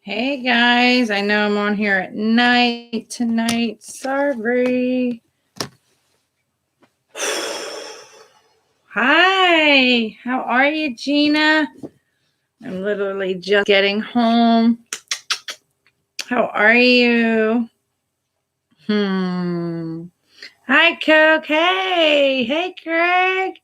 Hey guys, I know I'm on here at night tonight. Sorry. Hi, how are you, Gina? I'm literally just getting home. How are you? Hi, Coke. Hey, Craig.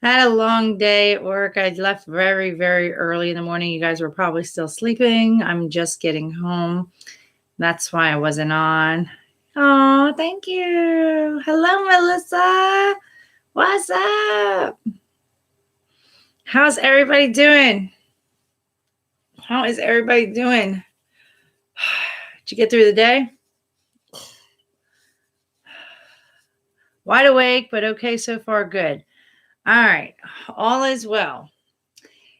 I had a long day at work. I left very, very early in the morning. You guys were probably still sleeping. I'm just getting home. That's why I wasn't on. Oh, thank you. Hello, Melissa. What's up? How's everybody doing? How is everybody doing? Did you get through the day? Wide awake, but okay so far. Good. All right. All is well.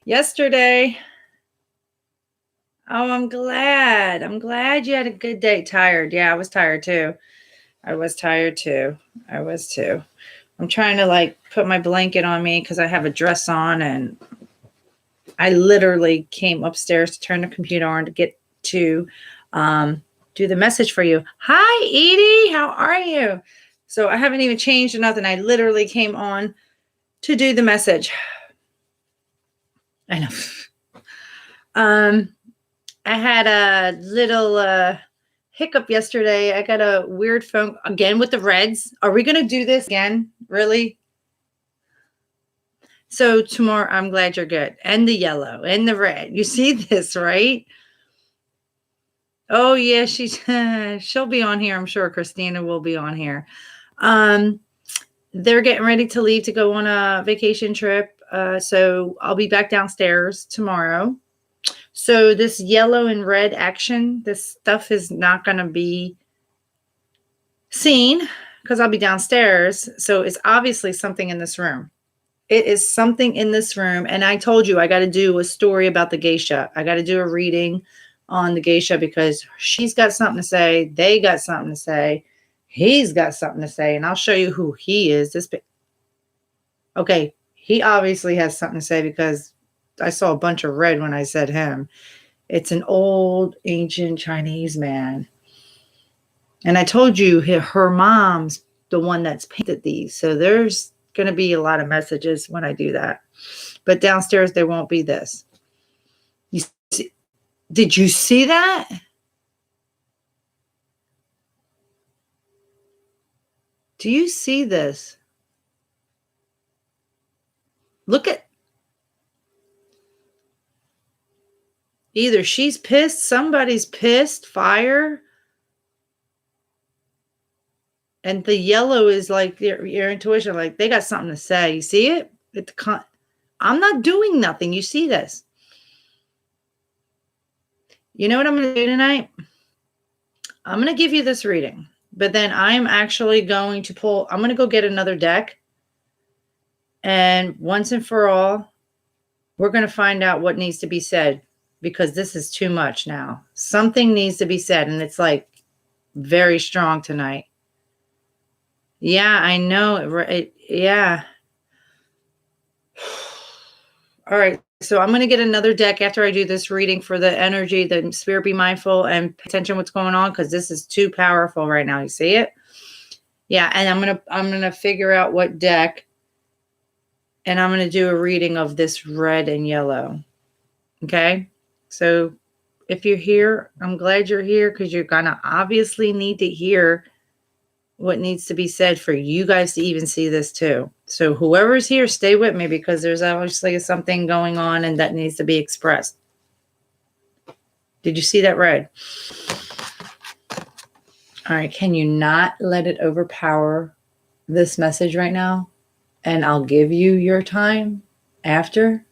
Yesterday, I'm glad. I'm glad you had a good day. Tired. Yeah, I was tired too. I was too. I'm trying to put my blanket on me because I have a dress on, and I literally came upstairs to turn the computer on to get to do the message for you. Hi, Edie. How are you? So I haven't even changed or nothing. I literally came on to do the message. I know. I had a little hiccup yesterday. I got a weird phone again with the reds. Are we going to do this again? Really? So tomorrow, I'm glad you're good. And the yellow and the red. You see this, right? Oh yeah, she'll be on here. I'm sure Christina will be on here. They're getting ready to leave to go on a vacation trip. So I'll be back downstairs tomorrow. So this yellow and red action, this stuff is not going to be seen because I'll be downstairs. So it's obviously something in this room. It is something in this room. And I told you I got to do a story about the geisha. I got to do a reading on the geisha because she's got something to say. They got something to say. He's got something to say. And I'll show you who he is. Okay, he obviously has something to say because I saw a bunch of red when I said him. It's an old, ancient Chinese man. And I told you her mom's the one that's painted these. So there's going to be a lot of messages when I do that. But downstairs, there won't be this. Did you see that? Do you see this? Look at. Either she's pissed, somebody's pissed, fire. And the yellow is like your intuition, like they got something to say. You see it? I'm not doing nothing. You see this? You know what I'm going to do tonight? I'm going to give you this reading, but then I'm actually going to I'm going to go get another deck. And once and for all, we're going to find out what needs to be said because this is too much now. Something needs to be said. And it's like very strong tonight. Yeah, I know. Yeah. All right. So I'm going to get another deck after I do this reading for the energy, the spirit be mindful and pay attention what's going on because this is too powerful right now. You see it? Yeah, and I'm going to figure out what deck and I'm going to do a reading of this red and yellow. Okay? So if you're here, I'm glad you're here because you're going to obviously need to hear what needs to be said for you guys to even see this too. So whoever's here, stay with me because there's obviously something going on and that needs to be expressed. Did you see that red? All right. Can you not let it overpower this message right now? And I'll give you your time after.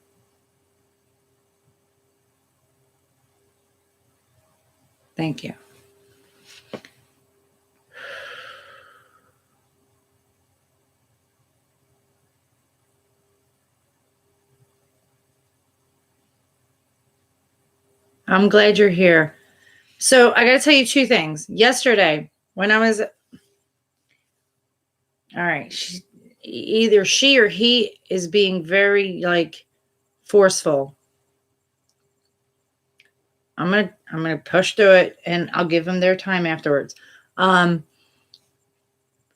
Thank you. I'm glad you're here. So I got to tell you two things. Yesterday, when I was, all right, either she or he is being very forceful. I'm gonna push through it, and I'll give them their time afterwards. Um,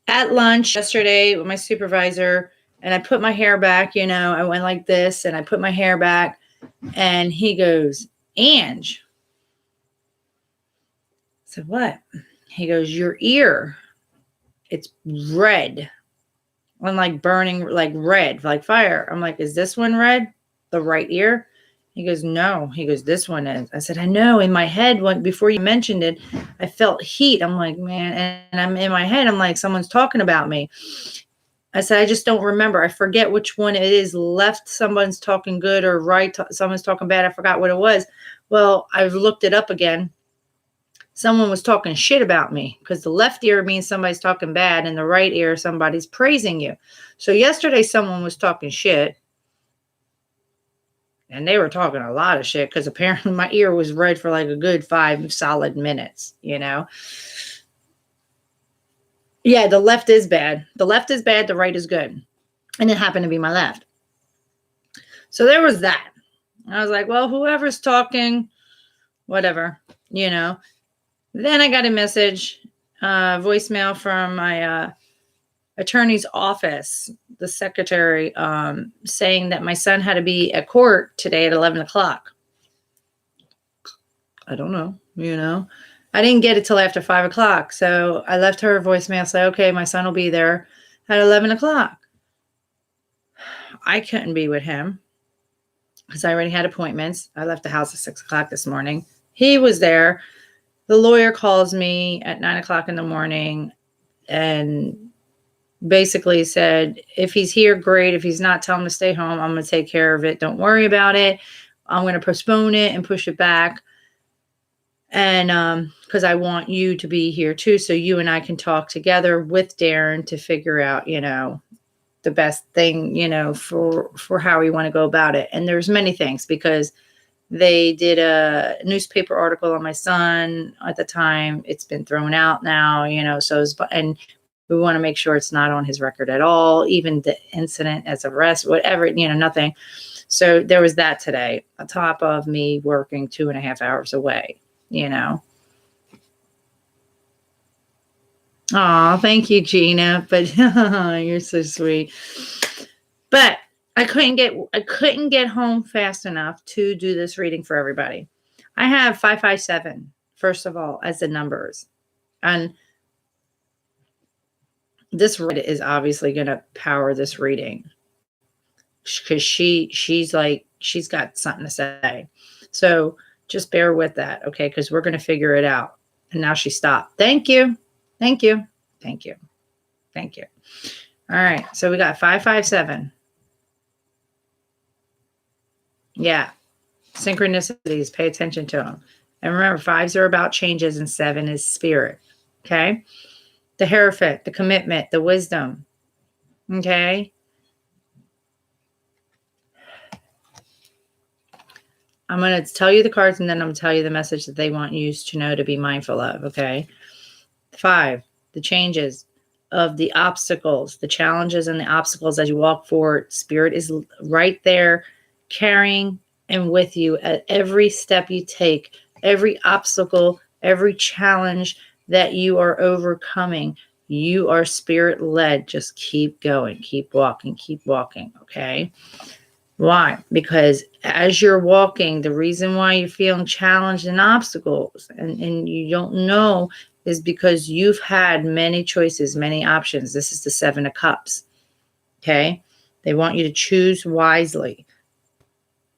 at lunch yesterday with my supervisor, and I put my hair back. I went like this, and I put my hair back, and he goes, "Ange." I said, "What?" He goes, "Your ear, it's red." I'm like burning, like red, like fire. I'm like, "Is this one red? The right ear?" He goes, "No." He goes, "This one is." I said, "I know." In my head, before you mentioned it, I felt heat. I'm like, "Man," and I'm in my head, I'm like, "Someone's talking about me." I said, "I just don't remember. I forget which one it is. Left, someone's talking good, or right, someone's talking bad. I forgot what it was." Well, I've looked it up again. Someone was talking shit about me, because the left ear means somebody's talking bad, and the right ear, somebody's praising you. So yesterday, someone was talking shit, and they were talking a lot of shit, because apparently my ear was red for like a good 5 solid minutes. Yeah, the left is bad. The left is bad. The right is good. And it happened to be my left. So there was that. I was like, well, whoever's talking, whatever, you know. Then I got a message, voicemail from my attorney's office, the secretary, saying that my son had to be at court today at 11 o'clock. I don't know. I didn't get it till after 5 o'clock. So I left her a voicemail, say, okay, my son will be there at 11 o'clock. I couldn't be with him because I already had appointments. I left the house at 6 o'clock this morning. He was there. The lawyer calls me at 9 o'clock in the morning and basically said, if he's here, great. If he's not, tell him to stay home. I'm going to take care of it. Don't worry about it. I'm going to postpone it and push it back. And because I want you to be here too, so you and I can talk together with Darren to figure out, the best thing, for how we want to go about it. And there's many things, because they did a newspaper article on my son at the time. It's been thrown out now, and we want to make sure it's not on his record at all, even the incident as arrest, whatever, nothing. So there was that today, on top of me working 2.5 hours away, Oh, thank you, Gina. But you're so sweet. But I couldn't get home fast enough to do this reading for everybody. I have 557, first of all, as the numbers. And this is obviously going to power this reading, because she's got something to say. So just bear with that, okay? Because we're going to figure it out. And now she stopped. Thank you. Thank you. Thank you. Thank you. All right. So we got 557. Yeah. Synchronicities. Pay attention to them. And remember, 5s are about changes and 7 is spirit. Okay. The Hierophant, the commitment, the wisdom. Okay. I'm going to tell you the cards, and then I'm going to tell you the message that they want you to know to be mindful of. Okay. 5, the changes of the obstacles, the challenges and the obstacles as you walk forward. Spirit is right there, carrying and with you at every step you take, every obstacle, every challenge that you are overcoming. You are spirit led. Just keep going, keep walking, okay? Why? Because as you're walking, the reason why you're feeling challenged and obstacles and you don't know is because you've had many choices, many options. This is the 7 of Cups, okay? They want you to choose wisely.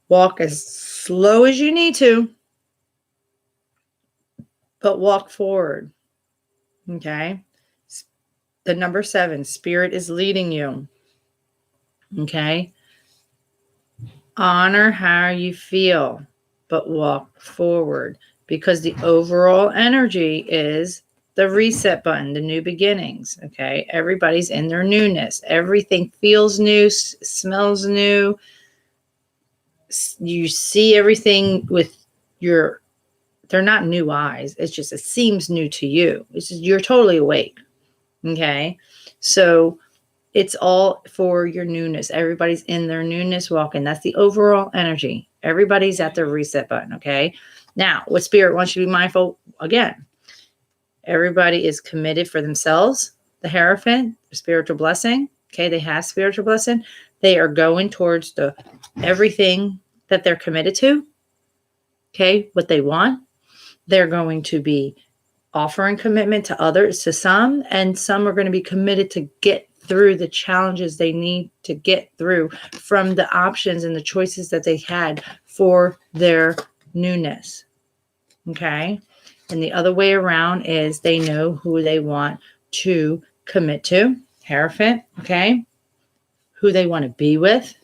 Walk as slow as you need to, but walk forward, okay? The number 7, Spirit is leading you, okay? Honor how you feel, but walk forward, because the overall energy is the reset button, the new beginnings, okay? Everybody's in their newness. Everything feels new, smells new. You see everything with they're not new eyes. It's just, it seems new to you. It's just, you're totally awake, okay? So it's all for your newness. Everybody's in their newness walking. That's the overall energy. Everybody's at their reset button, okay? Now, what Spirit wants you to be mindful, again, everybody is committed for themselves. The Hierophant, the spiritual blessing. Okay, they have spiritual blessing. They are going towards the everything that they're committed to. Okay, what they want. They're going to be offering commitment to others, to some, and some are going to be committed to get through the challenges they need to get through from the options and the choices that they had for their newness. Okay. And the other way around is they know who they want to commit to. Hierophant. Okay. Who they want to be with.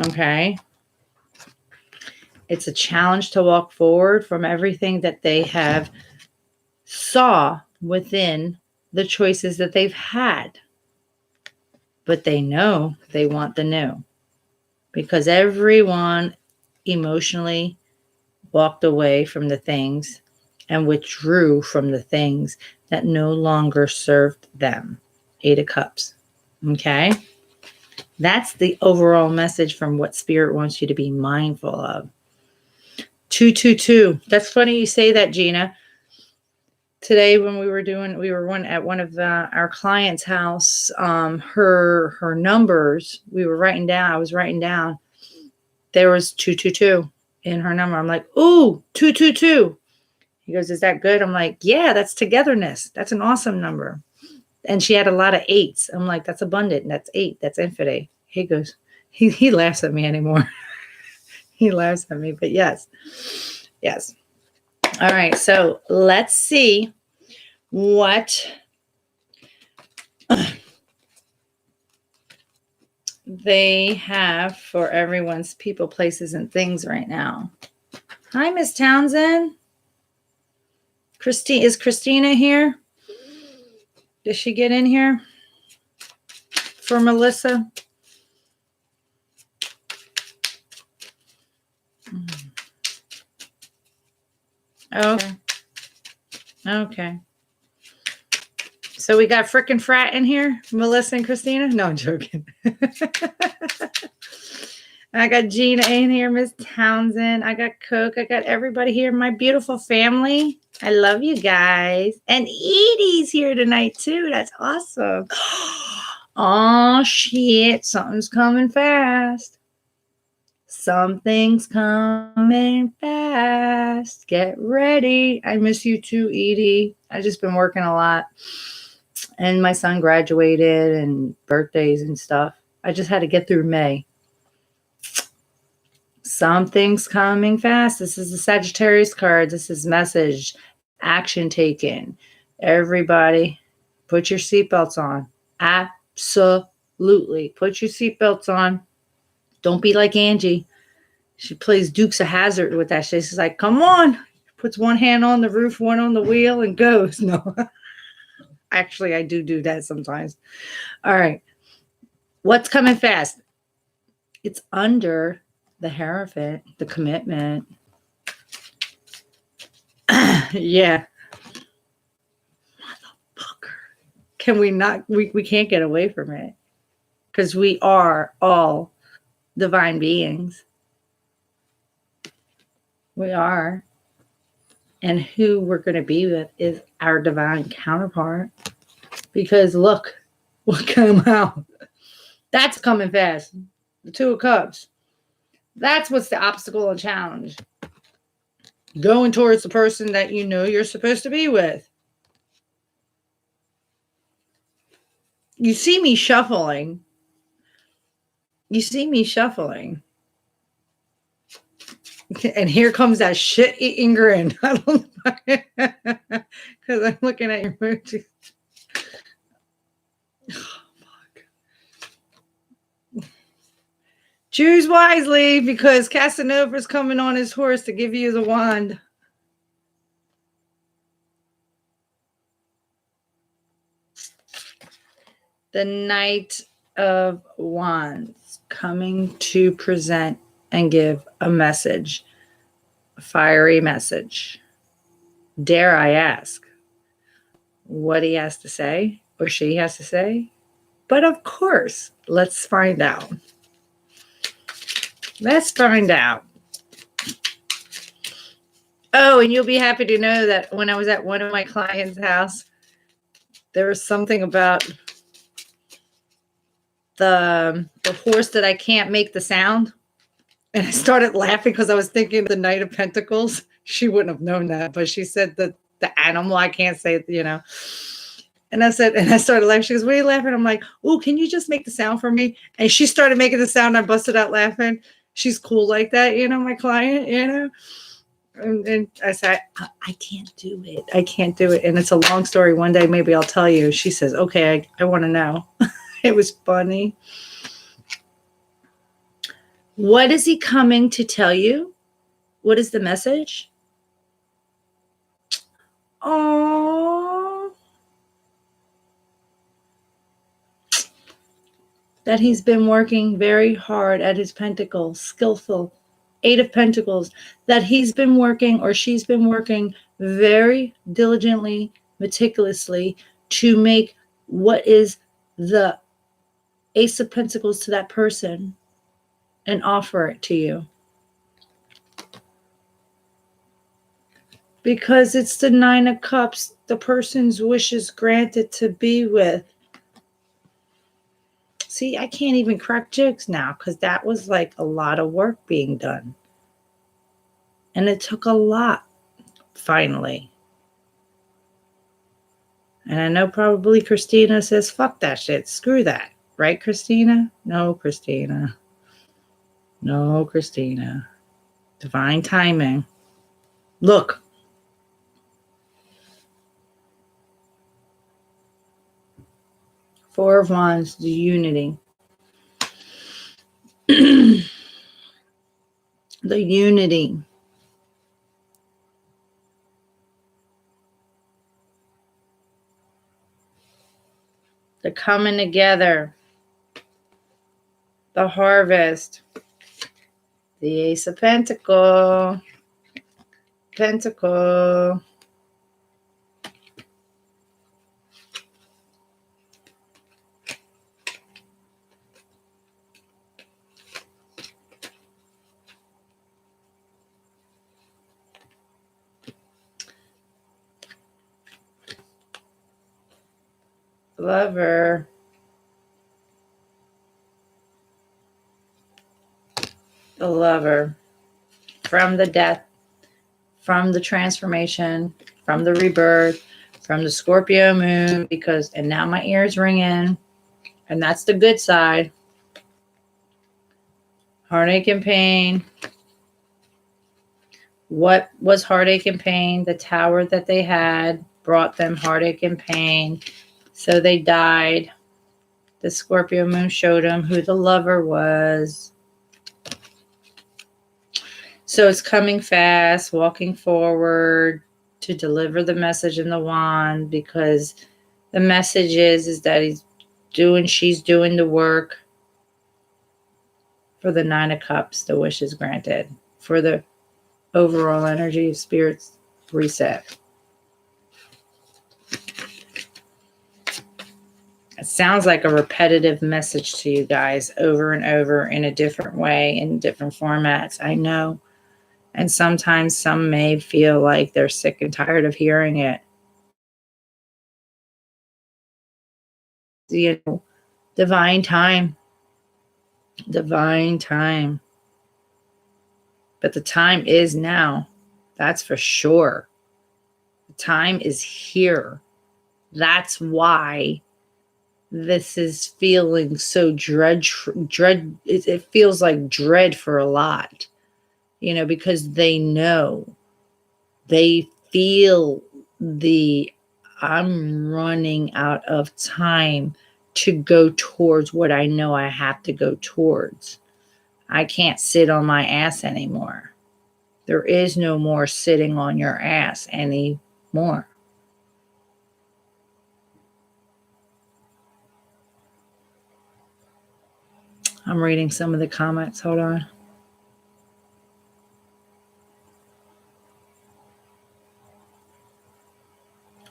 Okay. It's a challenge to walk forward from everything that they have saw within the choices that they've had. But they know they want the new, because everyone emotionally walked away from the things and withdrew from the things that no longer served them. 8 of Cups. Okay? That's the overall message from what Spirit wants you to be mindful of. 222. That's funny you say that, Gina. Today, when we were at one of our clients' house, her numbers, I was writing down, there was 222 in her number. I'm like, ooh, 222. He goes, is that good? I'm like, yeah, that's togetherness. That's an awesome number. And she had a lot of 8s. I'm like, that's abundant. That's 8. That's infinite. He goes, he laughs at me anymore. He laughs at me, but yes. All right, so let's see what they have for everyone's people, places, and things right now. Hi, Miss Townsend. Is Christina here? Does she get in here for Melissa? Okay. So we got frickin' frat in here, Melissa and Christina. No, I'm joking. I got Gina in here, Miss Townsend. I got Cook. I got everybody here. My beautiful family. I love you guys. And Edie's here tonight too. That's awesome. Oh shit! Something's coming fast. Something's coming fast. Get ready. I miss you too, Edie. I've just been working a lot. And my son graduated and birthdays and stuff. I just had to get through May. Something's coming fast. This is the Sagittarius card. This is message. Action taken. Everybody, put your seatbelts on. Absolutely. Put your seatbelts on. Don't be like Angie. She plays Dukes of Hazzard with that shit. She's like, come on. Puts one hand on the roof, one on the wheel, and goes. No. Actually, I do that sometimes. All right. What's coming fast? It's under the Hierophant, the commitment. Yeah. Motherfucker. Can we not? We can't get away from it. Because we are all divine beings. We are. And who we're going to be with is our divine counterpart. Because look what came out. That's coming fast. The 2 of Cups. That's what's the obstacle and challenge. Going towards the person that you know you're supposed to be with. You see me shuffling. And here comes that shit-eating grin. I don't know. Because I'm looking at your emojis. Oh, fuck. Choose wisely, because Casanova's coming on his horse to give you the wand. The Knight of Wands coming to present and give a message, a fiery message. Dare I ask what he has to say or she has to say? But of course, let's find out. Let's find out. Oh, and you'll be happy to know that when I was at one of my clients' house, there was something about the horse that I can't make the sound. And I started laughing because I was thinking of the Knight of Pentacles. She wouldn't have known that, but she said the animal, I can't say it, you know. And I said, and I started laughing. She goes, "What are you laughing?" I'm like, "Oh, can you just make the sound for me?" And she started making the sound. I busted out laughing. She's cool like that, you know, my client, you know. And I said, I can't do it. I can't do it. And it's a long story. One day, maybe I'll tell you. She says, "Okay, I want to know." It was funny. What is he coming to tell you? What is the message? Oh, that he's been working very hard at his pentacles, skillful. Eight of Pentacles, that he's been working or she's been working very diligently, meticulously to make what is the Ace of Pentacles to that person and offer it to you. Because it's the Nine of Cups, the person's wishes granted to be with. See, I can't even crack jokes now because that was like a lot of work being done. And it took a lot, finally. And I know probably Christina says, fuck that shit. Screw that. Right, Christina? No, Christina. No, Christina. Divine timing. Look. Four of Wands, the unity. The unity. The coming together. The harvest. The Ace of Pentacle. Pentacle. Lover. The Lover. From the death. From the transformation. From the rebirth. From the Scorpio moon. Because, and now my ears ringing. And that's the good side. Heartache and pain. What was heartache and pain? The tower that they had brought them heartache and pain. So they died. The Scorpio moon showed them who the lover was. So it's coming fast, walking forward to deliver the message in the wand, because the message is that she's doing the work for the Nine of Cups, the wishes granted, for the overall energy of spirits reset. It sounds like a repetitive message to you guys over and over in a different way, in different formats. I know. And sometimes some may feel like they're sick and tired of hearing it. You know, divine time. Divine time. But the time is now. That's for sure. The time is here. That's why this is feeling so dread. It feels like dread for a lot, you know, because they know, they feel I'm running out of time to go towards what I know I have to go towards. I can't sit on my ass anymore. There is no more sitting on your ass anymore. I'm reading some of the comments. Hold on.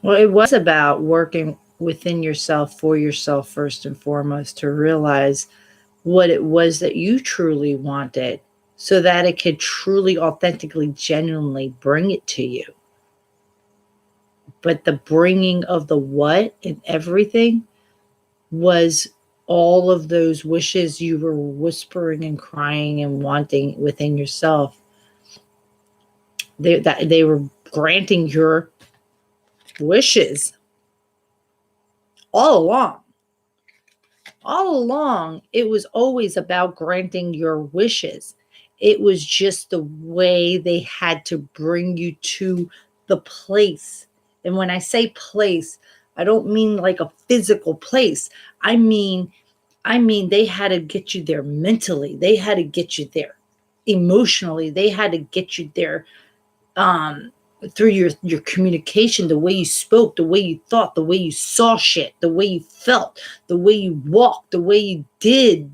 Well, it was about working within yourself, for yourself, first and foremost, to realize what it was that you truly wanted, so that it could truly, authentically, genuinely bring it to you. But the bringing of the what and everything was all of those wishes you were whispering and crying and wanting within yourself. They were granting your wishes all along. All along, it was always about granting your wishes. It was just the way they had to bring you to the place. And when I say place, I don't mean like a physical place. I mean they had to get you there mentally. They had to get you there emotionally. They had to get you there through your communication, the way you spoke, the way you thought, the way you saw shit, the way you felt, the way you walked, the way you did.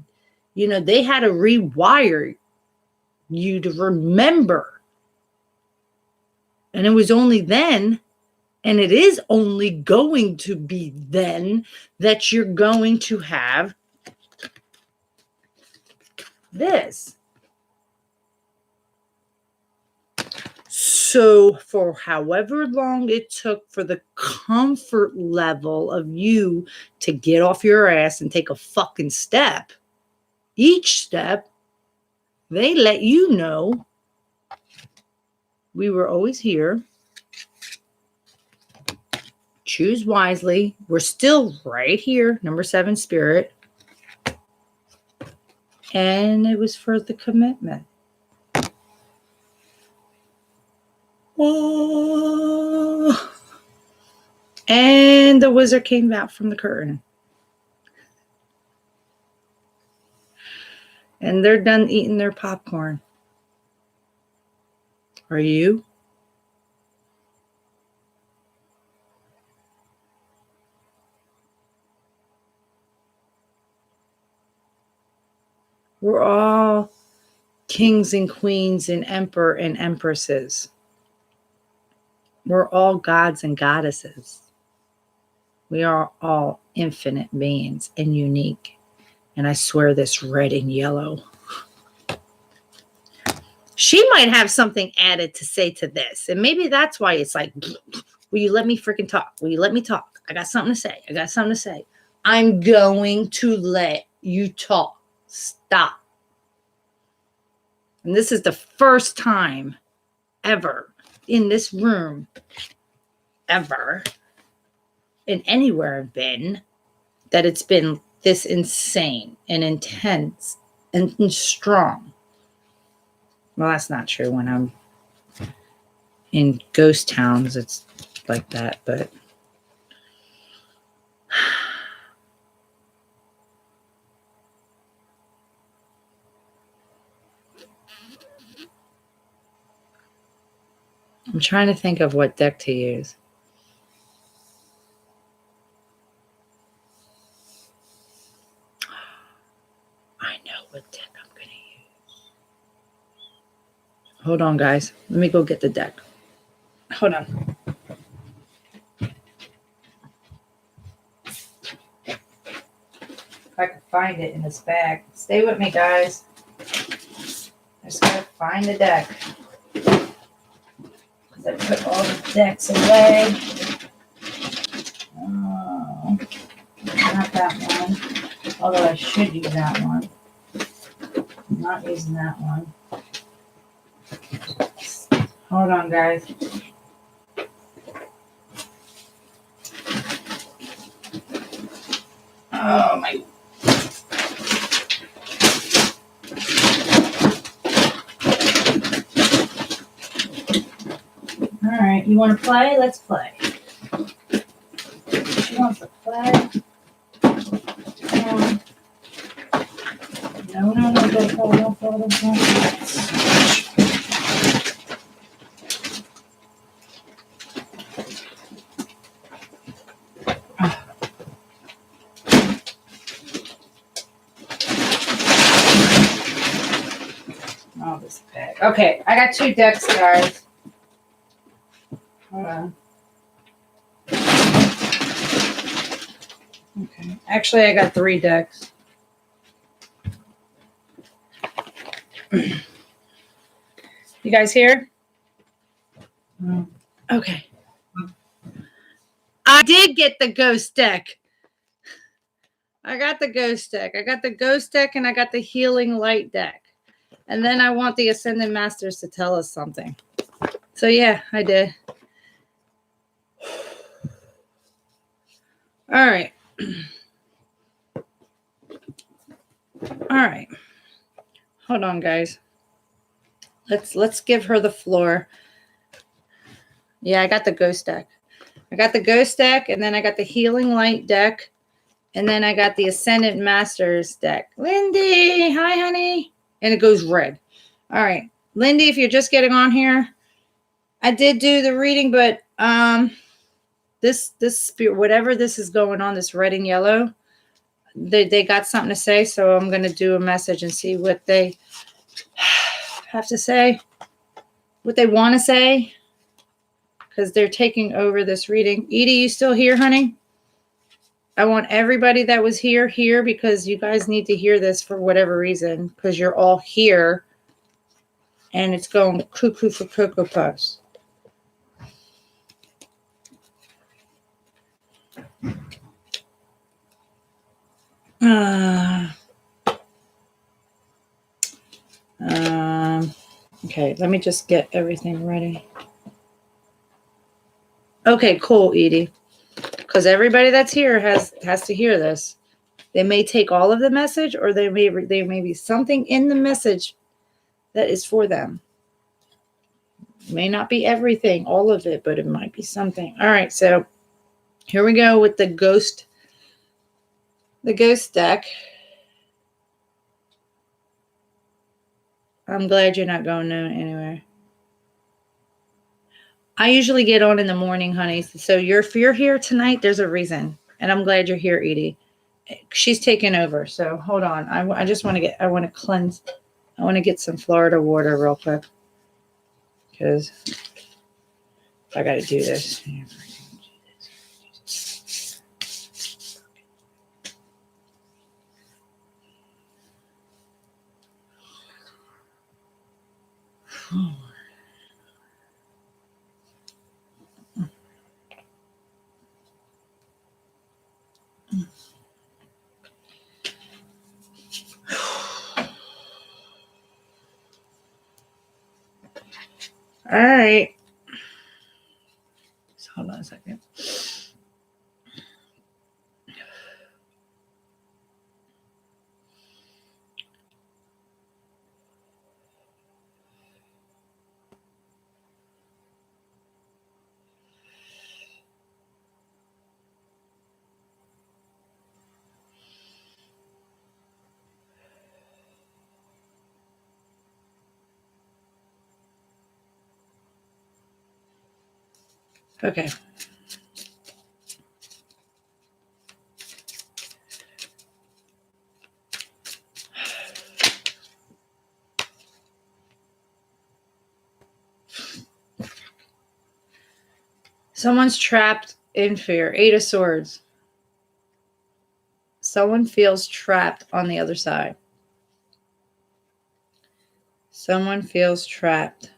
They had to rewire you to remember. And it was only then, and it is only going to be then, that you're going to have this. So for however long it took for the comfort level of you to get off your ass and take a fucking step, each step, they let you know we were always here. Choose wisely. We're still right here, number 7 spirit. And it was for the commitment. Whoa. And the wizard came out from the curtain. And they're done eating their popcorn. Are you? We're all kings and queens and emperor and empresses. We're all gods and goddesses. We are all infinite beings and unique. And I swear this red and yellow. She might have something added to say to this. And maybe that's why it's like, will you let me freaking talk? Will you let me talk? I got something to say. I got something to say. I'm going to let you talk. Stop. And this is the first time ever in this room, ever, in anywhere I've been, that it's been this insane and intense and strong. Well, that's not true. When I'm in ghost towns, it's like that, but I'm trying to think of what deck to use. I know what deck I'm going to use. Hold on, guys. Let me go get the deck. Hold on. If I can find it in this bag. Stay with me, guys. I just got to find the deck. Because I put all the decks away. Oh, not that one. Although I should use that one. I'm not using that one. Hold on, guys. Oh, my. All right, you want to play? Let's play. She wants to play. No, don't fall. Oh, this bag. Okay, I got 2 decks, guys. Hold on. Okay, actually, I got 3 decks. You guys here? Okay. I did get the ghost deck. I got the ghost deck. I got the ghost deck and I got the healing light deck. And then I want the Ascended Masters to tell us something. So yeah, I did. All right. All right. Hold on, guys. Let's give her the floor. Yeah, I got the ghost deck. I got the ghost deck, and then I got the healing light deck, and then I got the Ascended Masters deck. Lindy, hi, honey. And it goes red. All right. Lindy, if you're just getting on here, I did do the reading, but this spirit, whatever this is going on, this red and yellow, they got something to say, so I'm going to do a message and see what they have to say, what they want to say, because they're taking over this reading. Edie, you still here, honey? I want everybody that was here because you guys need to hear this for whatever reason, because you're all here, and it's going cuckoo for Cocoa Puffs. Okay, let me just get everything ready. Okay, cool, Edie. Because everybody that's here has to hear this. They may take all of the message, or there may be something in the message that is for them. It may not be everything, all of it, but it might be something. All right, so here we go with the ghost deck. I'm glad you're not going anywhere. I usually get on in the morning, honey. So if you're here tonight, there's a reason. And I'm glad you're here, Edie. She's taking over. So hold on. I just want to I want to cleanse. I want to get some Florida water real quick. Because I got to do this. All right. So hold on a second. Okay. Someone's trapped in fear. 8 of Swords. Someone feels trapped on the other side. Someone feels trapped.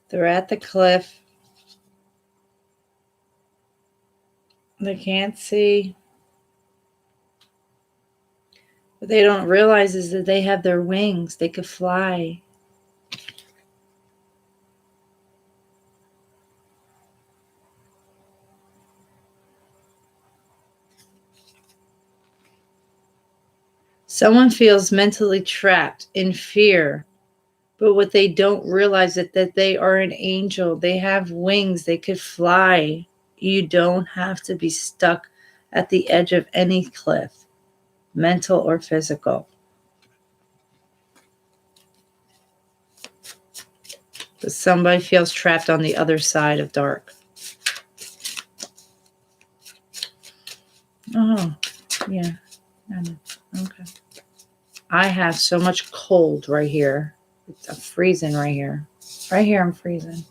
They're at the cliff. They can't see. What they don't realize is that they have their wings. They could fly. Someone feels mentally trapped in fear, but what they don't realize is that they are an angel. They have wings. They could fly. You don't have to be stuck at the edge of any cliff, mental or physical. But somebody feels trapped on the other side of dark. Oh, yeah. Okay. I have so much cold right here. I'm freezing right here. Right here, I'm freezing.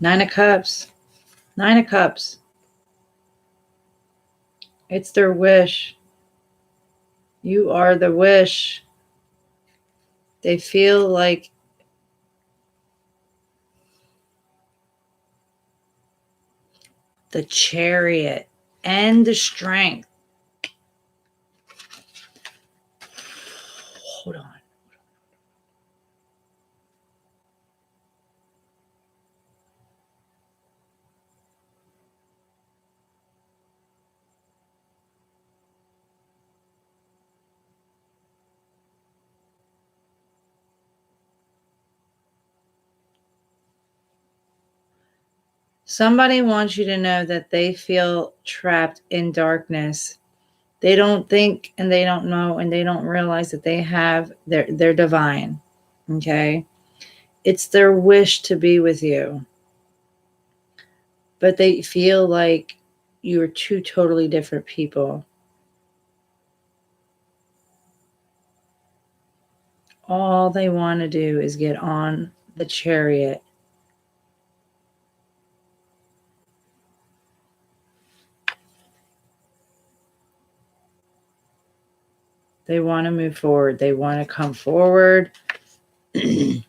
Nine of Cups. Nine of Cups. It's their wish. You are the wish. They feel like the Chariot and the Strength. Hold on. Somebody wants you to know that they feel trapped in darkness. They don't think and they don't know and they don't realize that they have they're divine. Okay? It's their wish to be with you. But they feel like you're two totally different people. All they want to do is get on the Chariot. They want to move forward. They want to come forward. And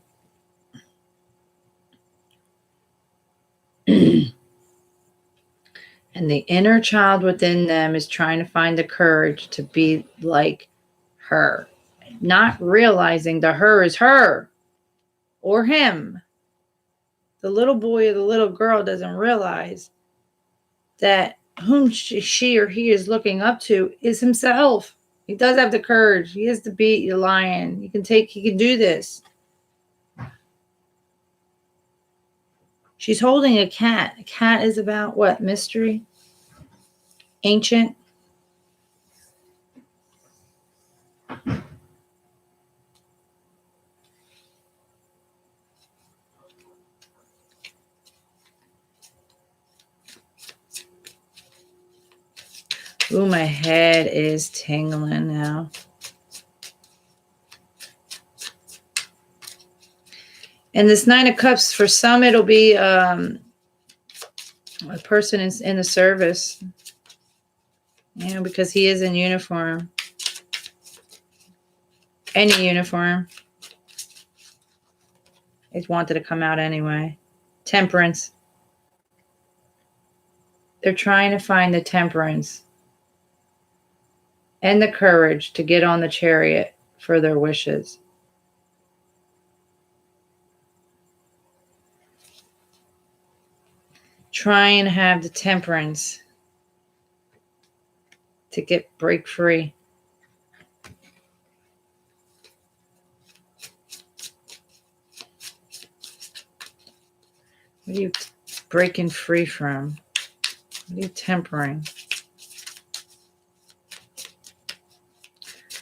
the inner child within them is trying to find the courage to be like her, not realizing the her is her or him. The little boy or the little girl doesn't realize that whom she or he is looking up to is himself. He does have the courage. He has to beat the lion. He can do this. She's holding a cat. A cat is about what? Mystery? Ancient? Ooh, my head is tingling now. And this Nine of Cups, for some, it'll be a person in the service, because he is in uniform. Any uniform. It wanted to come out anyway. Temperance. They're trying to find the temperance and the courage to get on the Chariot for their wishes. Try and have the temperance to break free. What are you breaking free from? What are you tempering?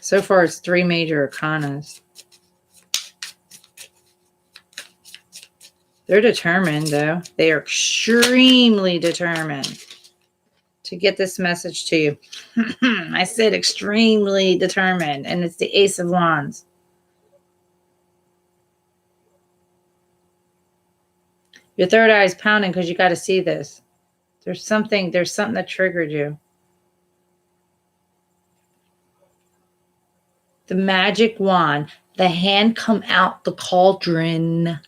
So far, it's 3 major arcanas. They're determined, though. They are extremely determined to get this message to you. I said extremely determined, and it's the Ace of Wands. Your third eye is pounding because you got to see this. There's something that triggered you. The magic wand, the hand come out the cauldron.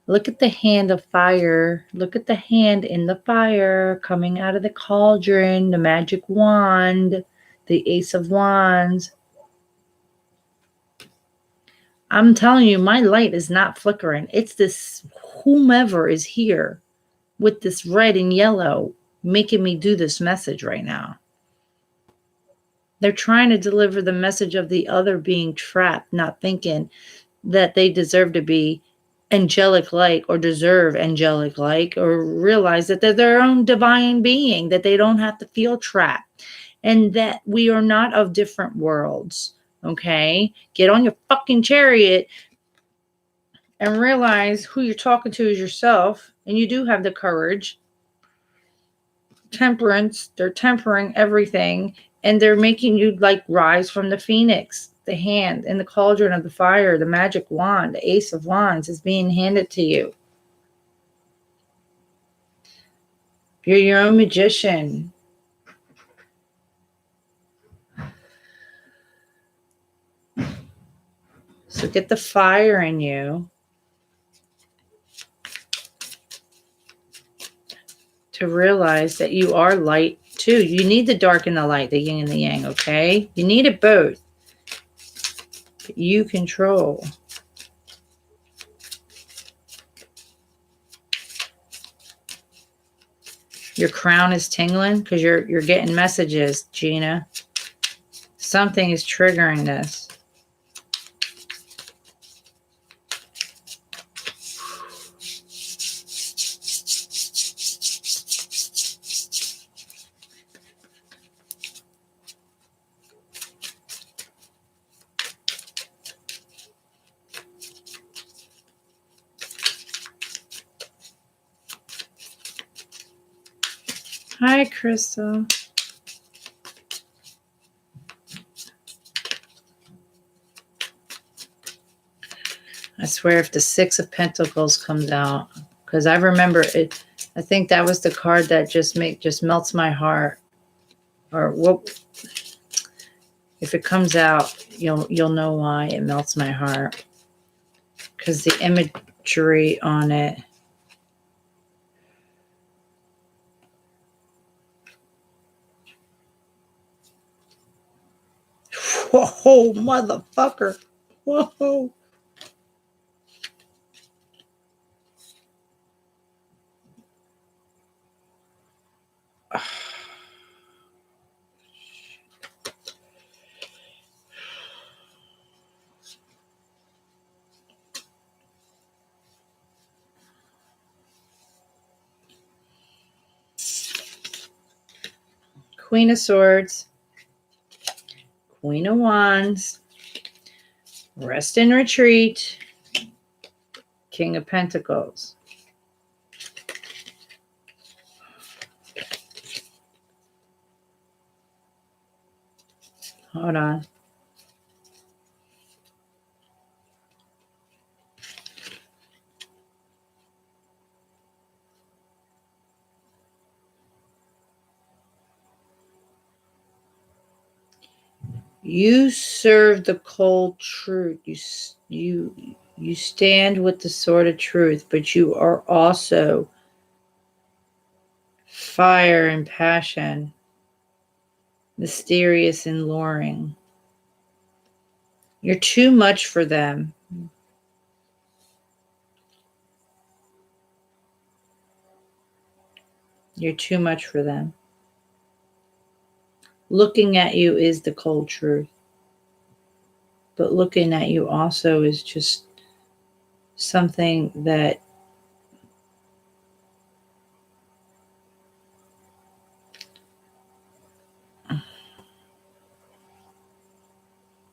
Look at the hand of fire. Look at the hand in the fire coming out of the cauldron, the magic wand, the Ace of Wands. I'm telling you, my light is not flickering. It's this whomever is here with this red and yellow making me do this message right now. They're trying to deliver the message of the other being trapped, not thinking that they deserve to be angelic like or deserve angelic like or realize that they're their own divine being, that they don't have to feel trapped and that we are not of different worlds. Okay? Get on your fucking Chariot and realize who you're talking to is yourself, and you do have the courage. Temperance, they're tempering everything, and they're making you like rise from the phoenix. The hand in the cauldron of the fire, the magic wand, the Ace of Wands is being handed to you. You're your own magician. So get the fire in you to realize that you are light too. You need the dark and the light, the yin and the yang, okay? You need it both. But you control. Your crown is tingling because you're getting messages, Gina. Something is triggering this. Hi, Crystal. I swear if the Six of Pentacles comes out, because I remember it, I think that was the card that just melts my heart. Or what? If it comes out, you'll know why it melts my heart. Because the imagery on it. Whoa, motherfucker. Whoa. Queen of Swords. Queen of Wands. Rest and retreat. King of Pentacles. Hold on. You serve the cold truth. You stand with the sword of truth, but you are also fire and passion, mysterious and luring. You're too much for them. You're too much for them. Looking at you is the cold truth. But looking at you also is just something that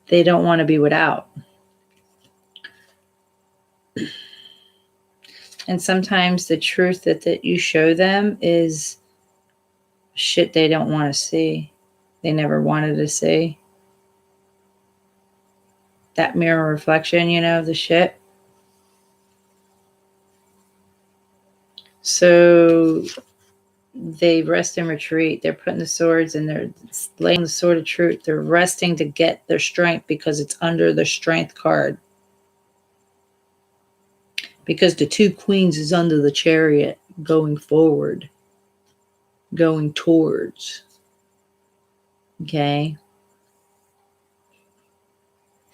they don't want to be without. And sometimes the truth that you show them is shit they don't want to see. They never wanted to see. That mirror reflection, the shit. So they rest and retreat. They're putting the swords and they're laying the sword of truth. They're resting to get their strength because it's under the strength card. Because the two queens is under the chariot going forward, going towards. Okay.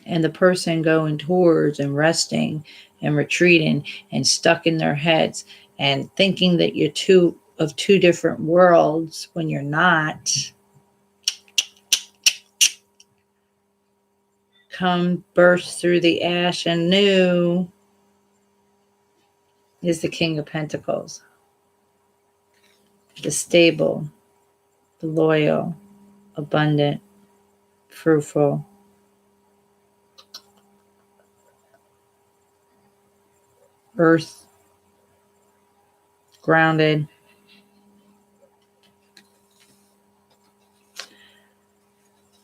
And the person going towards and resting and retreating and stuck in their heads and thinking that you're two different worlds when you're not. Come burst through the ash anew is the King of Pentacles. The stable, the loyal, abundant, fruitful. Earth, grounded.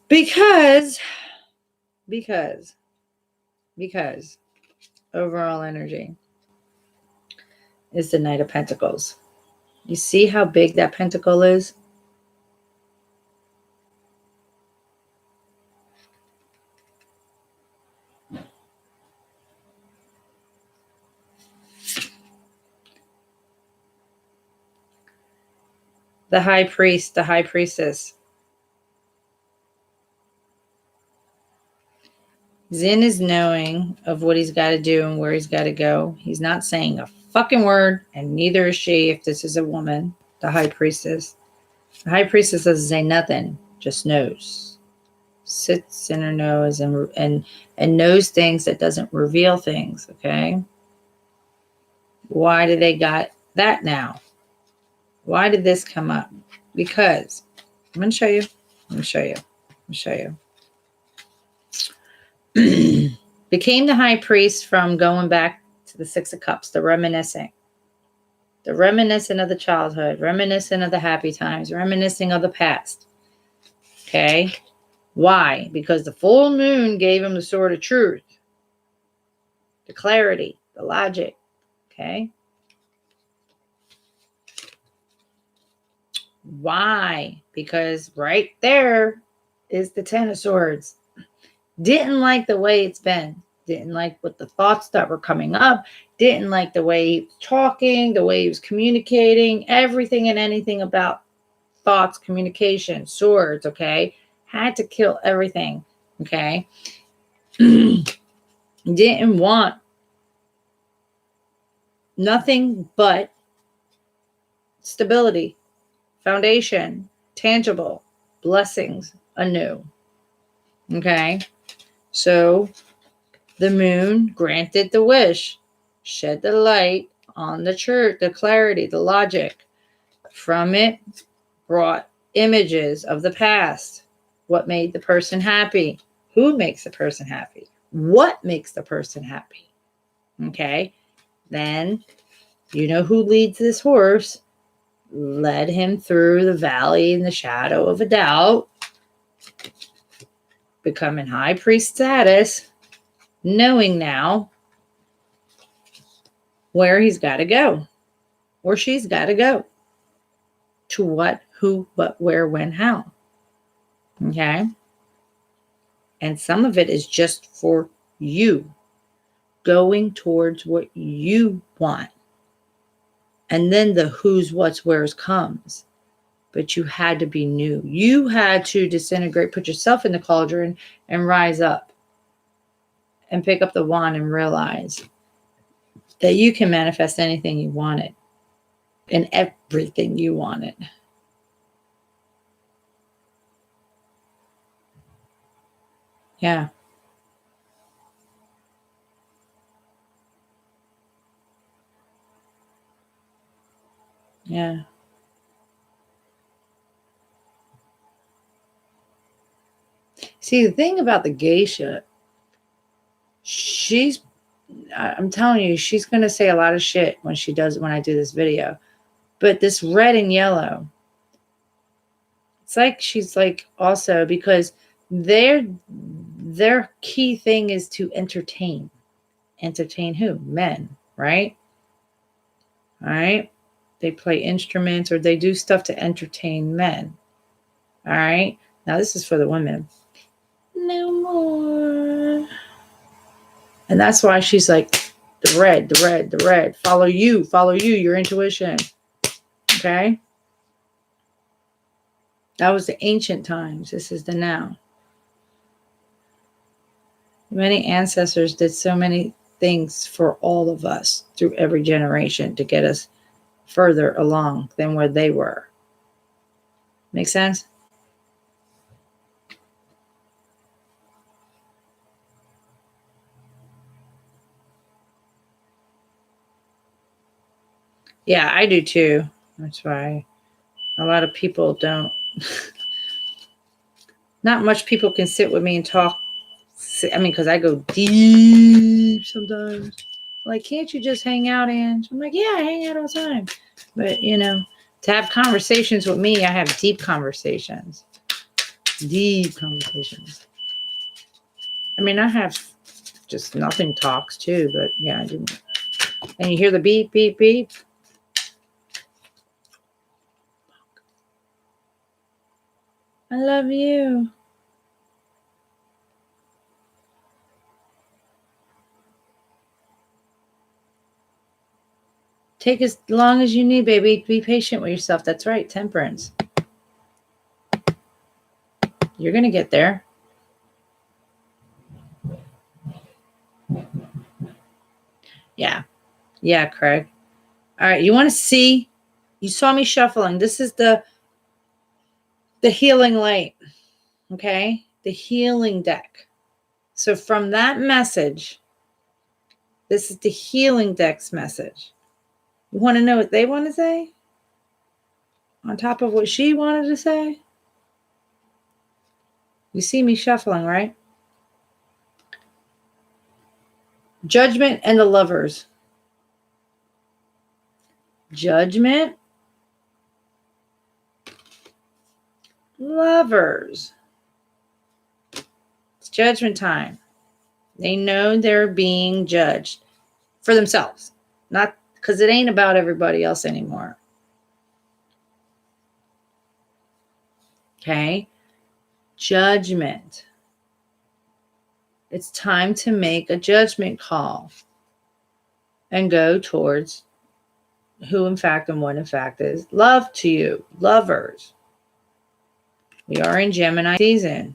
Because overall energy is the Knight of Pentacles. You see how big that pentacle is? The high priest, the high priestess. He's in his knowing of what he's got to do and where he's got to go. He's not saying a fucking word, and neither is she if this is a woman, the high priestess. The high priestess doesn't say nothing, just knows. Sits in her nose and knows things that doesn't reveal things, okay? Why do they got that now? Why did this come up? Because I'm going to show you. I'm going to show you. I'm going to show you. Became the high priest from going back to the Six of Cups, the reminiscing of the childhood, reminiscent of the happy times, reminiscing of the past. Okay. Why? Because the full moon gave him the sword of truth, the clarity, the logic. Okay. Why? Because right there is the Ten of Swords. Didn't like the way it's been. Didn't like what the thoughts that were coming up. Didn't like the way he was talking, the way he was communicating, everything and anything about thoughts, communication, swords, okay? Had to kill everything, okay? Didn't want nothing but stability, foundation, tangible, blessings anew, okay? So the moon granted the wish, shed the light on the truth, the clarity, the logic. From it, brought images of the past. What made the person happy? Who makes the person happy? What makes the person happy? Okay. Then, you know who leads this horse? Led him through the valley in the shadow of a doubt, becoming high priest status, knowing now where he's got to go, where she's got to go, to what, who, what, where, when, how. Okay. And some of it is just for you, going towards what you want. And then the who's, what's, where's comes. But you had to be new. You had to disintegrate, put yourself in the cauldron and rise up and pick up the wand and realize that you can manifest anything you wanted and everything you wanted. Yeah. Yeah. See, the thing about the geisha, I'm telling you, she's going to say a lot of shit when I do this video. But this red and yellow, it's like she's like also because their key thing is to entertain. Entertain who? Men, right? All right. They play instruments or they do stuff to entertain men. All right. Now this is for the women. No more. And that's why she's like the red. Follow you, your intuition. Okay. That was the ancient times. This is the now. Many ancestors did so many things for all of us through every generation to get us further along than where they were. Make sense? Yeah, I do too. That's why a lot of people don't. Not much people can sit with me and talk. I mean, because I go deep sometimes. Like, can't you just hang out, Ange? I'm like, yeah, I hang out all the time. But, to have conversations with me, I have deep conversations. Deep conversations. I mean, I have just nothing talks too, but yeah, I didn't. And you hear the beep, beep, beep. I love you. Take as long as you need, baby. Be patient with yourself. That's right. Temperance. You're going to get there. Yeah. Yeah, Craig. All right. You want to see? You saw me shuffling. This is the healing light. Okay. The healing deck. So from that message, this is the healing deck's message. You want to know what they want to say? On top of what she wanted to say? You see me shuffling, right? Judgment and the Lovers. Judgment. Lovers. It's judgment time. They know they're being judged for themselves, not because it ain't about everybody else anymore. Okay? Judgment. It's time to make a judgment call and go towards who in fact and what in fact is love to you. Lovers. We are in Gemini season.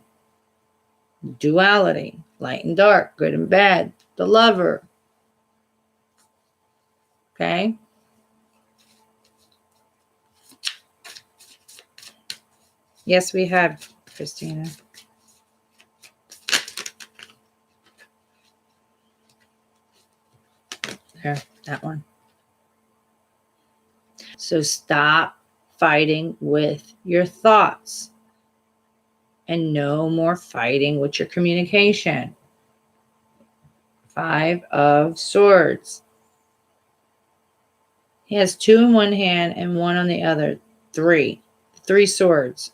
Duality. Light and dark. Good and bad. The lover. Okay? Yes, we have, Christina. There, that one. So stop fighting with your thoughts and no more fighting with your communication. 5 of Swords. He has 2 in one hand and 1 on the other. 3. 3 swords.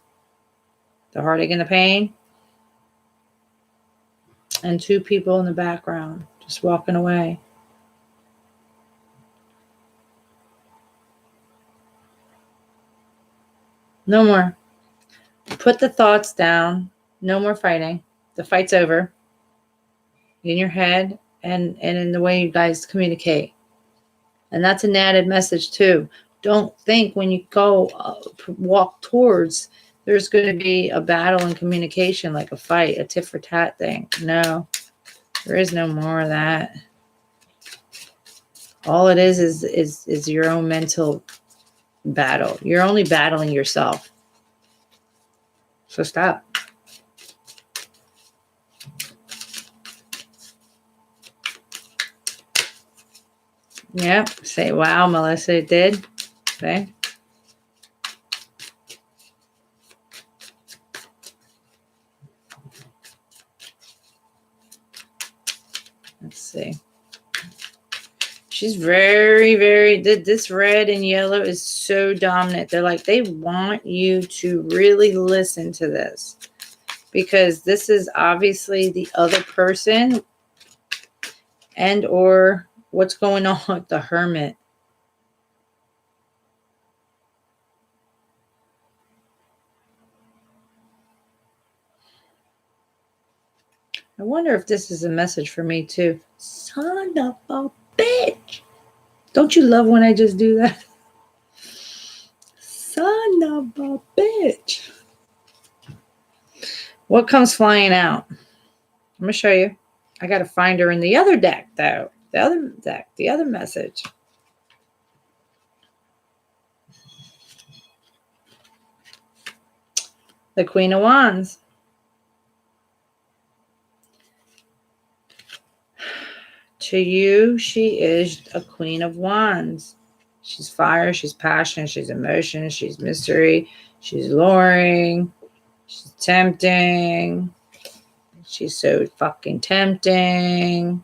The heartache and the pain. And 2 people in the background just walking away. No more. Put the thoughts down. No more fighting. The fight's over. In your head and in the way you guys communicate. And that's an added message too. Don't think when you go walk towards, there's going to be a battle in communication, like a fight, a tit for tat thing. No, there is no more of that. All it is your own mental battle. You're only battling yourself. So stop. Yep. Say, wow, Melissa, it did. Okay. Let's see. She's very, very, this red and yellow is so dominant. They're like, they want you to really listen to this because this is obviously the other person and or what's going on with the Hermit. I wonder if this is a message for me too. Son of a bitch. Don't you love when I just do that? Son of a bitch. What comes flying out? I'm going to show you. I got to find her in the other deck, though. The other deck, the other message. The Queen of Wands. To you, she is a Queen of Wands. She's fire, she's passion, she's emotion, she's mystery, she's luring, she's tempting. She's so fucking tempting.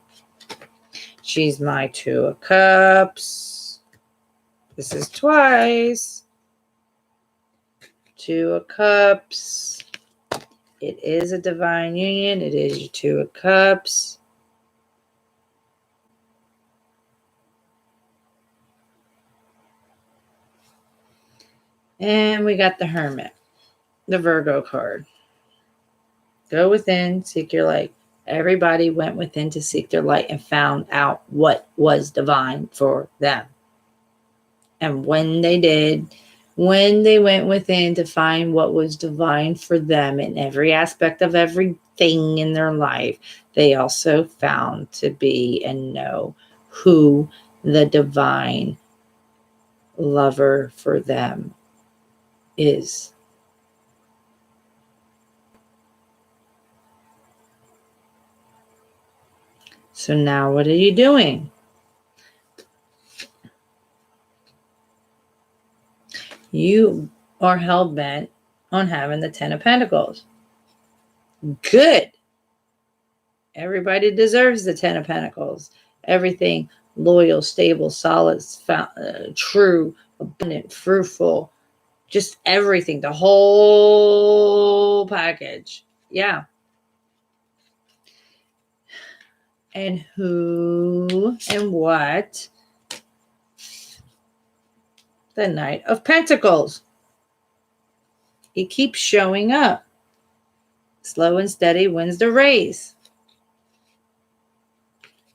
She's my 2 of Cups. This is twice. 2 of Cups. It is a divine union. It is your 2 of Cups. And we got the Hermit. the Virgo card. Go within, seek your light. Everybody went within to seek their light and found out what was divine for them. And when they did, when they went within to find what was divine for them in every aspect of everything in their life, they also found to be and know who the divine lover for them is. So now what are you doing? You are hell-bent on having the 10 of Pentacles. Good. Everybody deserves the 10 of Pentacles. Everything loyal, stable, solid, true, abundant, fruitful, just everything, the whole package. Yeah. And who and what? The Knight of Pentacles. He keeps showing up. Slow and steady wins the race.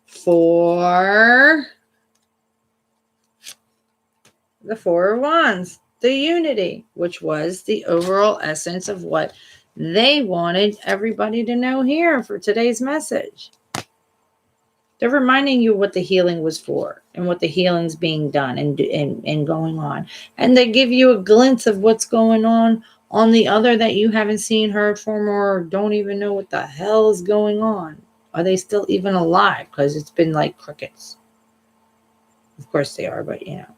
For the Four of Wands, the unity, which was the overall essence of what they wanted everybody to know here for today's message. They're reminding you what the healing was for and what the healing's being done and going on. And they give you a glimpse of what's going on the other that you haven't seen, heard from, or don't even know what the hell is going on. Are they still even alive? Because it's been like crickets. Of course they are, but you know.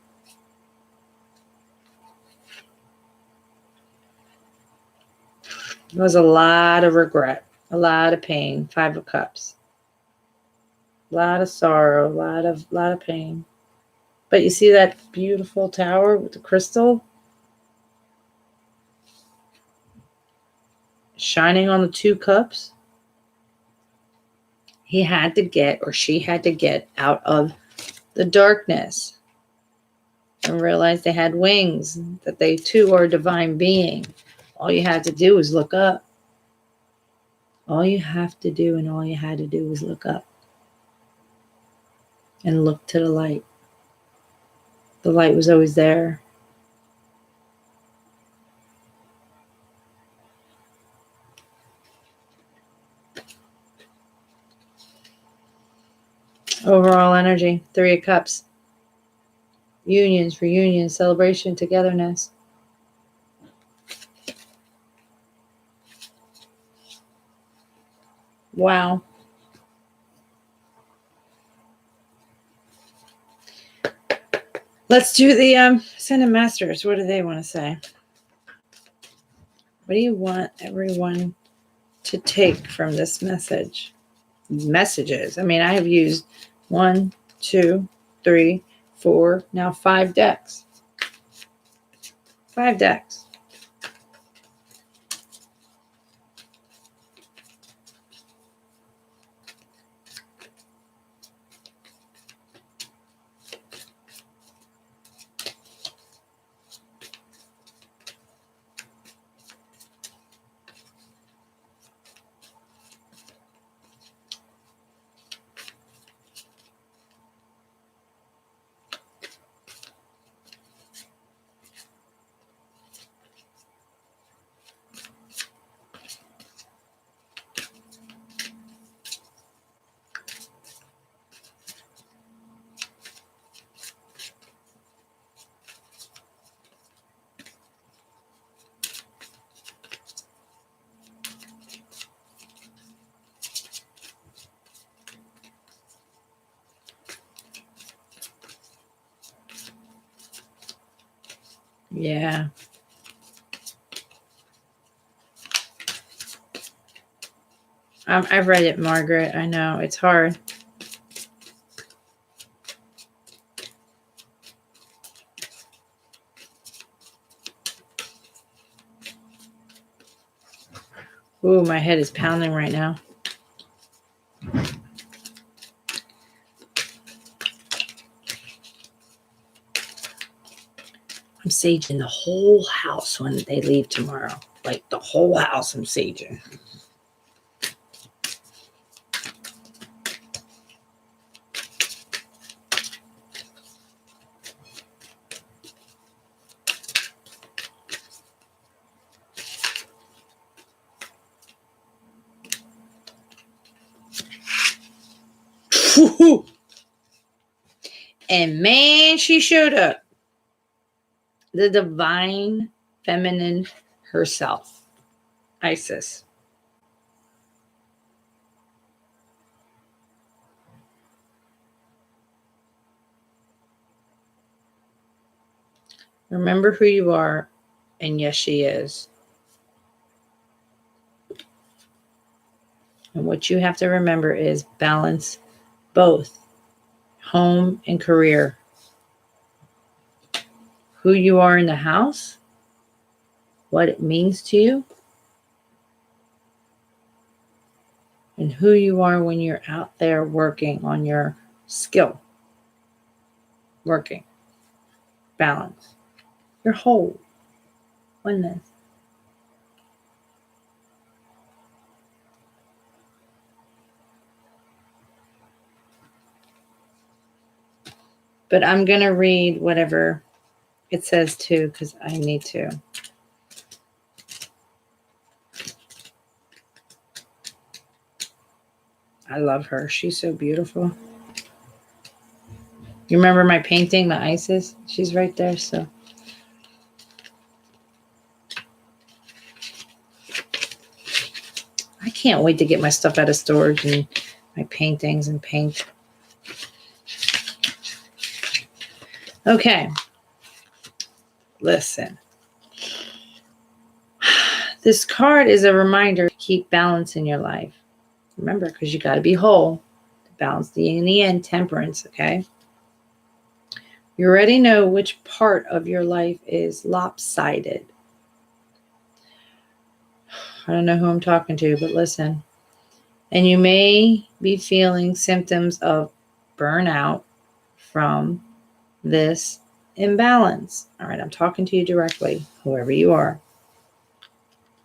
There was a lot of regret, a lot of pain. 5 of Cups. A lot of sorrow, a lot of pain. But you see that beautiful tower with the crystal shining on the 2 cups? He had to get, or she had to get out of the darkness and realize they had wings, that they too are a divine being. All you had to do was look up. All you have to do and all you had to do was look up and look to the light. The light was always there. Overall energy, 3 of Cups. Unions, reunions, celebration, togetherness. Wow. Let's do the Ascended Masters. What do they want to say? What do you want everyone to take from this message? Messages. I mean, I have used 1, 2, 3, 4, now 5 decks. 5 decks. Yeah. I've read it, Margaret. I know. It's hard. Ooh, my head is pounding right now. I'm saging the whole house when they leave tomorrow. Like the whole house I'm saging. And man, she showed up. The divine feminine herself, Isis. Remember who you are, and yes, she is. And what you have to remember is balance both home and career. Who you are in the house, what it means to you, and who you are when you're out there working on your skill. Working. Balance. Your whole oneness. But I'm going to read whatever it says too, because I need to. I love her. She's so beautiful. You remember my painting, the Isis? She's right there, so. I can't wait to get my stuff out of storage and my paintings and paint. Okay. Listen. This card is a reminder to keep balance in your life. Remember, because you got to be whole. To balance the yin and the yang, temperance, okay? You already know which part of your life is lopsided. I don't know who I'm talking to, but listen. And you may be feeling symptoms of burnout from this imbalance. All right, I'm talking to you directly, whoever you are.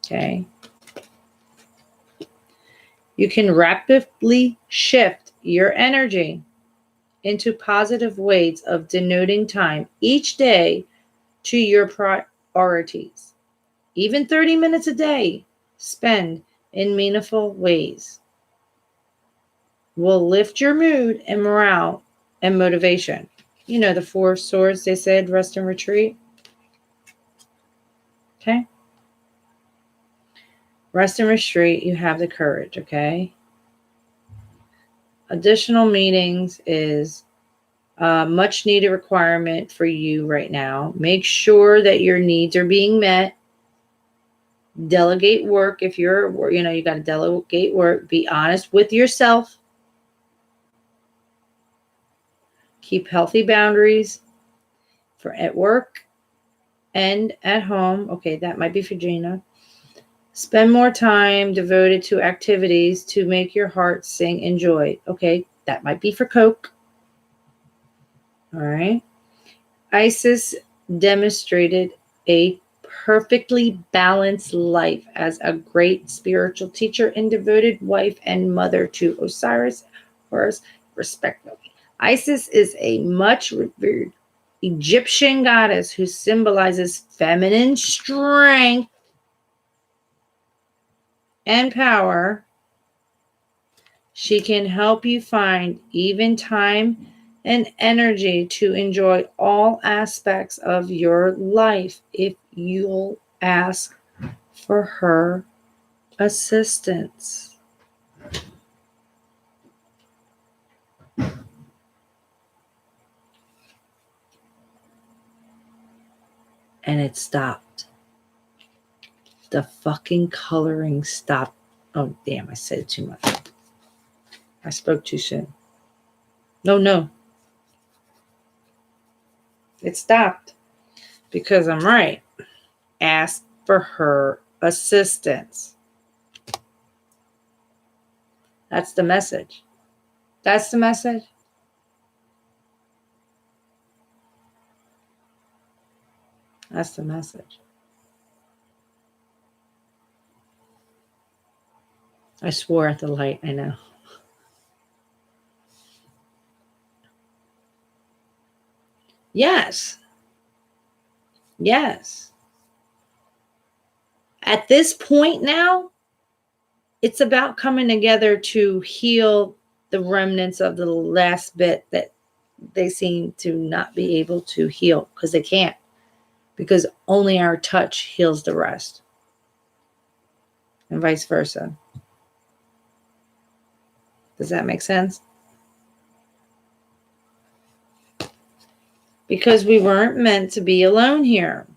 Okay. You can rapidly shift your energy into positive ways of denoting time each day to your priorities. Even 30 minutes a day spend in meaningful ways will lift your mood and morale and motivation. You know, the 4 swords, they said, rest and retreat. Okay. Rest and retreat, you have the courage, okay? Additional meetings is a much needed requirement for you right now. Make sure that your needs are being met. Delegate work if you're, you got to delegate work. Be honest with yourself. Keep healthy boundaries for at work and at home. Okay, that might be for Gina. Spend more time devoted to activities to make your heart sing in joy. Okay, that might be for Coke. All right. Isis demonstrated a perfectly balanced life as a great spiritual teacher and devoted wife and mother to Osiris, Horus, respectively. Isis is a much revered Egyptian goddess who symbolizes feminine strength and power. She can help you find even time and energy to enjoy all aspects of your life if you'll ask for her assistance. And it stopped. The fucking coloring stopped. Oh, damn, I said too much. I spoke too soon. No. It stopped because I'm right. Ask for her assistance. That's the message. That's the message. That's the message. I swore at the light. I know. Yes. Yes. At this point now, it's about coming together to heal the remnants of the last bit that they seem to not be able to heal because they can't, because only our touch heals the rest, and vice versa. Does that make sense? Because we weren't meant to be alone here.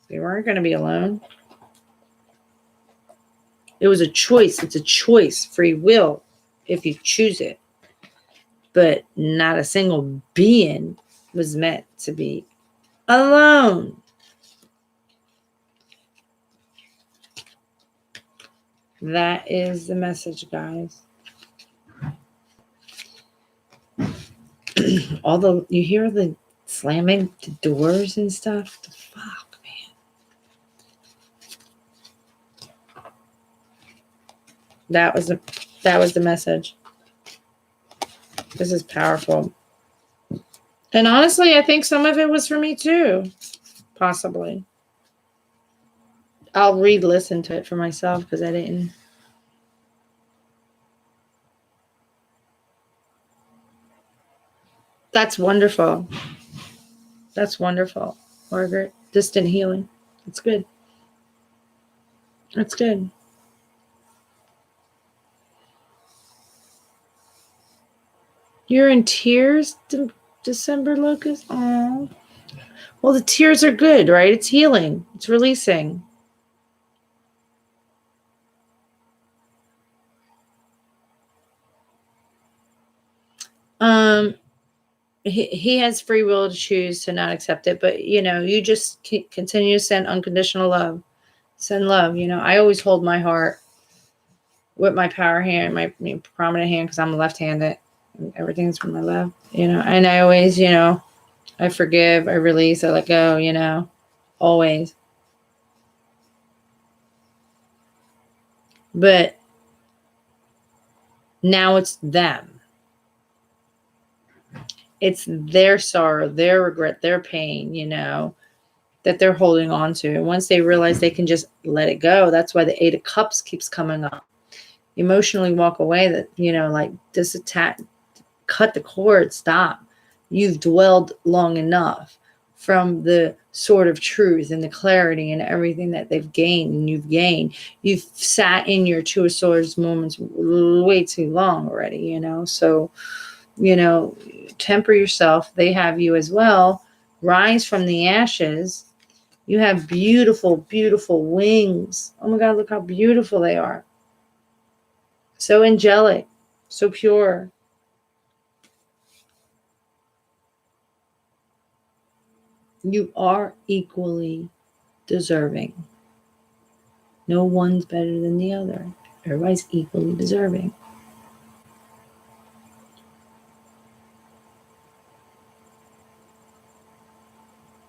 We weren't going to be alone. It was a choice. It's a choice, free will, if you choose it. But not a single being was meant to be alone. That is the message, guys. You hear the slamming the doors and stuff. The fuck, man. That was the message. This is powerful. And honestly, I think some of it was for me too. Possibly. I'll re-listen to it for myself because I didn't. That's wonderful. That's wonderful, Margaret. Distant healing. It's good. It's good. You're in tears, December Locust? Oh. Well, the tears are good, right? It's healing. It's releasing. Um, he has free will to choose to not accept it, but you just continue to send unconditional love. Send love. I always hold my heart with my power hand, my prominent hand, because I'm left-handed. Everything's from my left, and I always, I forgive, I release, I let go, always. But now it's them. It's their sorrow, their regret, their pain, that they're holding on to. And once they realize they can just let it go, that's why the Eight of Cups keeps coming up. Emotionally walk away, that, like disattach, cut the cord, stop. You've dwelled long enough from the sword of truth and the clarity and everything that they've gained and you've gained. You've sat in your Two of Swords moments way too long already, So, temper yourself. They have you as well. Rise from the ashes. You have beautiful, beautiful wings. Oh my God, look how beautiful they are. So angelic, so pure. You are equally deserving. No one's better than the other. Everybody's equally deserving.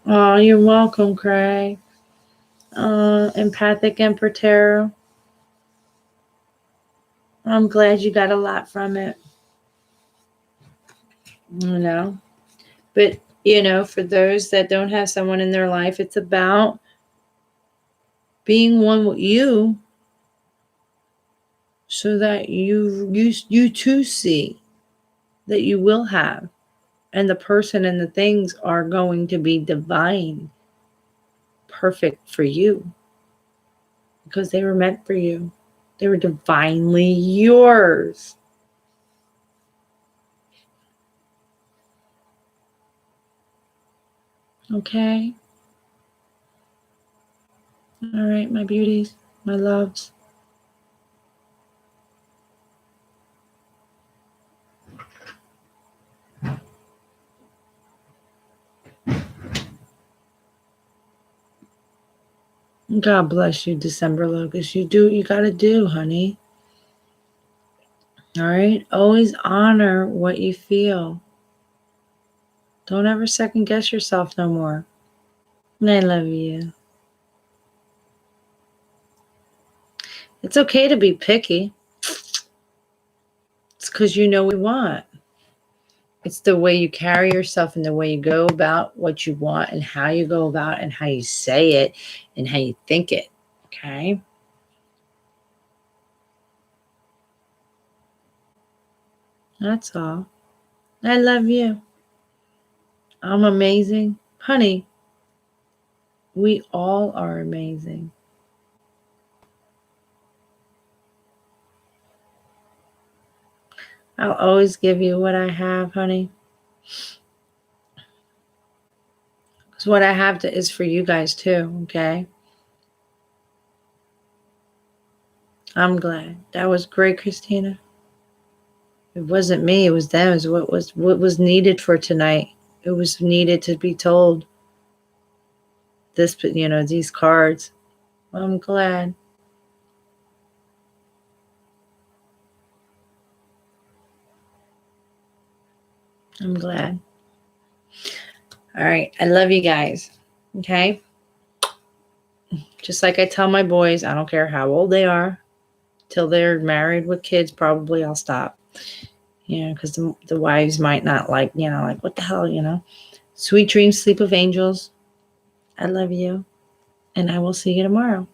Oh, you're welcome, Craig. Empathic Emperor. I'm glad you got a lot from it. But, for those that don't have someone in their life, it's about being one with you so that you too see that you will have, and the person and the things are going to be divine, perfect for you, because they were meant for you. They were divinely yours. Okay? All right, my beauties, my loves. God bless you, December Locust. You do what you got to do, honey. All right? Always honor what you feel. Don't ever second guess yourself no more. And I love you. It's okay to be picky. It's because you know what you want. It's the way you carry yourself and the way you go about what you want and how you go about and how you say it and how you think it. Okay? That's all. I love you. I'm amazing. Honey, we all are amazing. I'll always give you what I have, honey. Because what I have is for you guys too, okay? I'm glad. That was great, Christina. It wasn't me, it was them. It was what was needed for tonight. It was needed to be told. These cards. I'm glad. I'm glad. All right. I love you guys. Okay. Just like I tell my boys, I don't care how old they are, till they're married with kids, probably I'll stop. Because the wives might not like, like, what the hell. Sweet dreams, sleep of angels. I love you. And I will see you tomorrow.